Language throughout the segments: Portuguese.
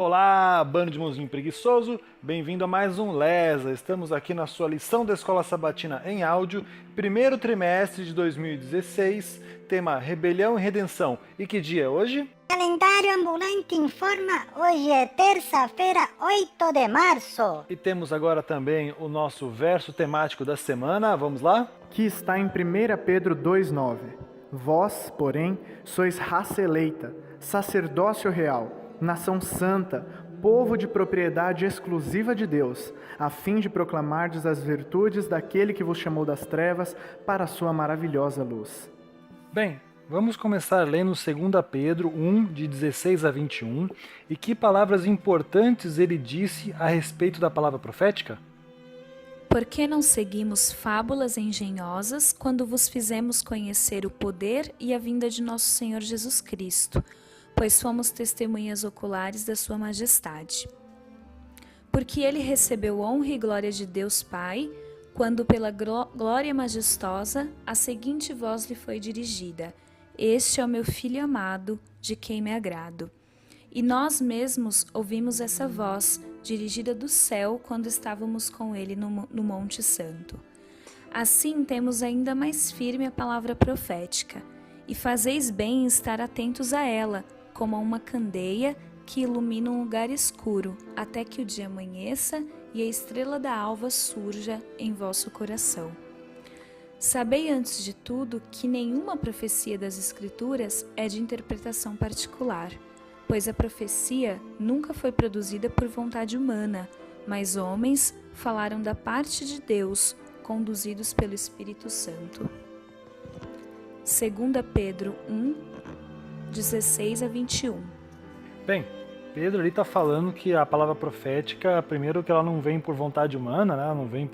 Olá, bando de mãozinho preguiçoso, bem-vindo a mais um Lesa. Estamos aqui na sua lição da Escola Sabatina em áudio, primeiro trimestre de 2016, tema Rebelião e Redenção. E que dia é hoje? Calendário ambulante informa, hoje é terça-feira, 8 de março. E temos agora também o nosso verso temático da semana, vamos lá? Que está em 1 Pedro 2,9. Vós, porém, sois raça eleita, sacerdócio real, nação santa, povo de propriedade exclusiva de Deus, a fim de proclamardes as virtudes daquele que vos chamou das trevas para a sua maravilhosa luz. Bem, vamos começar lendo 2 Pedro 1, de 16 a 21, e que palavras importantes ele disse a respeito da palavra profética? Por que não seguimos fábulas engenhosas quando vos fizemos conhecer o poder e a vinda de nosso Senhor Jesus Cristo, pois fomos testemunhas oculares da sua majestade? Porque ele recebeu honra e glória de Deus Pai, quando pela glória majestosa a seguinte voz lhe foi dirigida: Este é o meu Filho amado, de quem me agrado. E nós mesmos ouvimos essa voz, dirigida do céu, quando estávamos com ele no Monte Santo. Assim temos ainda mais firme a palavra profética, e fazeis bem em estar atentos a ela, como a uma candeia que ilumina um lugar escuro, até que o dia amanheça e a estrela da alva surja em vosso coração. Sabei antes de tudo que nenhuma profecia das Escrituras é de interpretação particular, pois a profecia nunca foi produzida por vontade humana, mas homens falaram da parte de Deus, conduzidos pelo Espírito Santo. 2 Pedro 1, 16 a 21. Bem, Pedro ali está falando que a palavra profética, primeiro que ela não vem por vontade humana, né? Não vem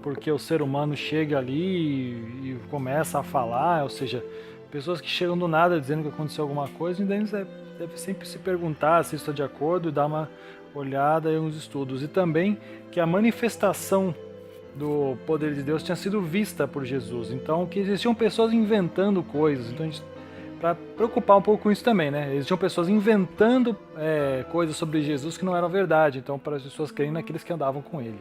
porque o ser humano chega ali e começa a falar, ou seja, pessoas que chegam do nada dizendo que aconteceu alguma coisa, e daí deve sempre se perguntar se isso está de acordo e dar uma olhada em uns estudos. E também que a manifestação do poder de Deus tinha sido vista por Jesus, então que existiam pessoas inventando coisas, então para preocupar um pouco com isso também, né? Existiam pessoas inventando coisas sobre Jesus que não eram verdade, então para as pessoas crerem naqueles que andavam com ele.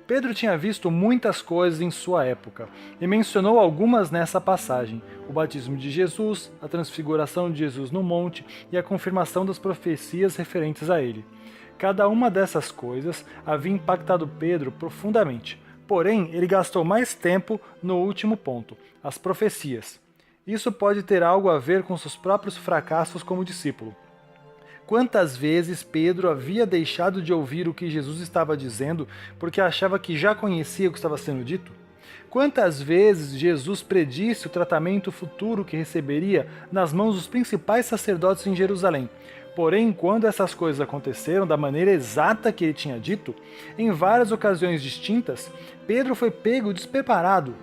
Pedro tinha visto muitas coisas em sua época e mencionou algumas nessa passagem: o batismo de Jesus, a transfiguração de Jesus no monte e a confirmação das profecias referentes a ele. Cada uma dessas coisas havia impactado Pedro profundamente, porém ele gastou mais tempo no último ponto, as profecias. Isso pode ter algo a ver com seus próprios fracassos como discípulo. Quantas vezes Pedro havia deixado de ouvir o que Jesus estava dizendo porque achava que já conhecia o que estava sendo dito? Quantas vezes Jesus predisse o tratamento futuro que receberia nas mãos dos principais sacerdotes em Jerusalém? Porém, quando essas coisas aconteceram da maneira exata que ele tinha dito, em várias ocasiões distintas, Pedro foi pego despreparado.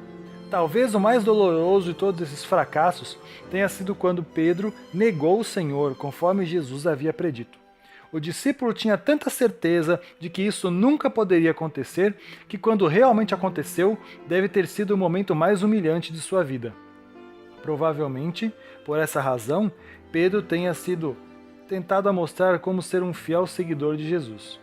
Talvez o mais doloroso de todos esses fracassos tenha sido quando Pedro negou o Senhor, conforme Jesus havia predito. O discípulo tinha tanta certeza de que isso nunca poderia acontecer, que quando realmente aconteceu, deve ter sido o momento mais humilhante de sua vida. Provavelmente, por essa razão, Pedro tenha sido tentado a mostrar como ser um fiel seguidor de Jesus.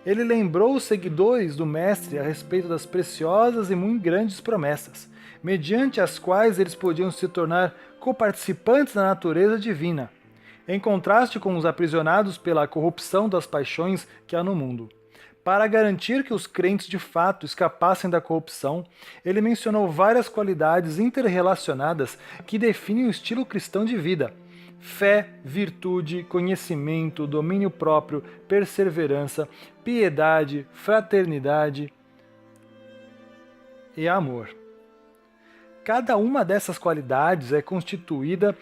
Ele lembrou os seguidores do Mestre a respeito das preciosas e muito grandes promessas, mediante as quais eles podiam se tornar coparticipantes da natureza divina, em contraste com os aprisionados pela corrupção das paixões que há no mundo. Para garantir que os crentes de fato escapassem da corrupção, ele mencionou várias qualidades interrelacionadas que definem o estilo cristão de vida: fé, virtude, conhecimento, domínio próprio, perseverança, piedade, fraternidade e amor. Cada uma dessas qualidades é constituída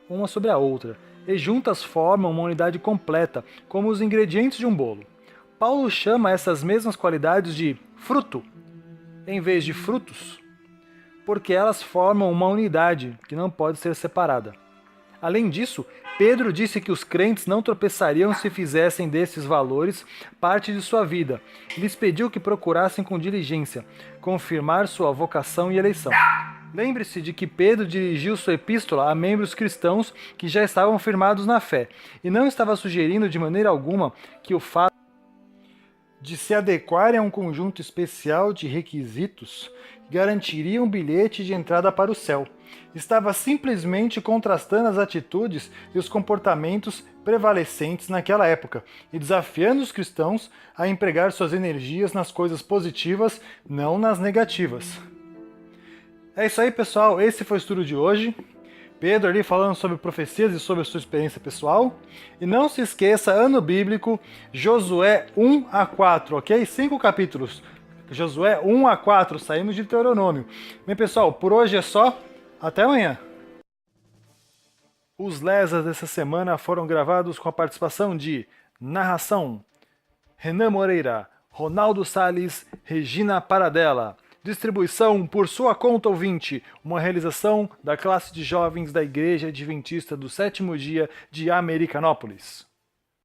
uma sobre a outra, e juntas formam uma unidade completa, como os ingredientes de um bolo. Paulo chama essas mesmas qualidades de fruto, em vez de frutos, porque elas formam uma unidade que não pode ser separada. Além disso, Pedro disse que os crentes não tropeçariam se fizessem desses valores parte de sua vida, e lhes pediu que procurassem com diligência confirmar sua vocação e eleição. Lembre-se de que Pedro dirigiu sua epístola a membros cristãos que já estavam firmados na fé, e não estava sugerindo de maneira alguma que o fato de se adequarem a um conjunto especial de requisitos garantiria um bilhete de entrada para o céu. Estava simplesmente contrastando as atitudes e os comportamentos prevalecentes naquela época e desafiando os cristãos a empregar suas energias nas coisas positivas, não nas negativas. É isso aí, pessoal. Esse foi o estudo de hoje. Pedro ali falando sobre profecias e sobre a sua experiência pessoal. E não se esqueça, ano bíblico, Josué 1 a 4, ok? 5 capítulos. Josué 1 a 4, saímos de Deuteronômio. Bem, pessoal, por hoje é só. Até amanhã. Os lesas dessa semana foram gravados com a participação de narração Renan Moreira, Ronaldo Salles, Regina Paradella. Distribuição por sua conta ouvinte, uma realização da classe de jovens da Igreja Adventista do Sétimo Dia de Americanópolis.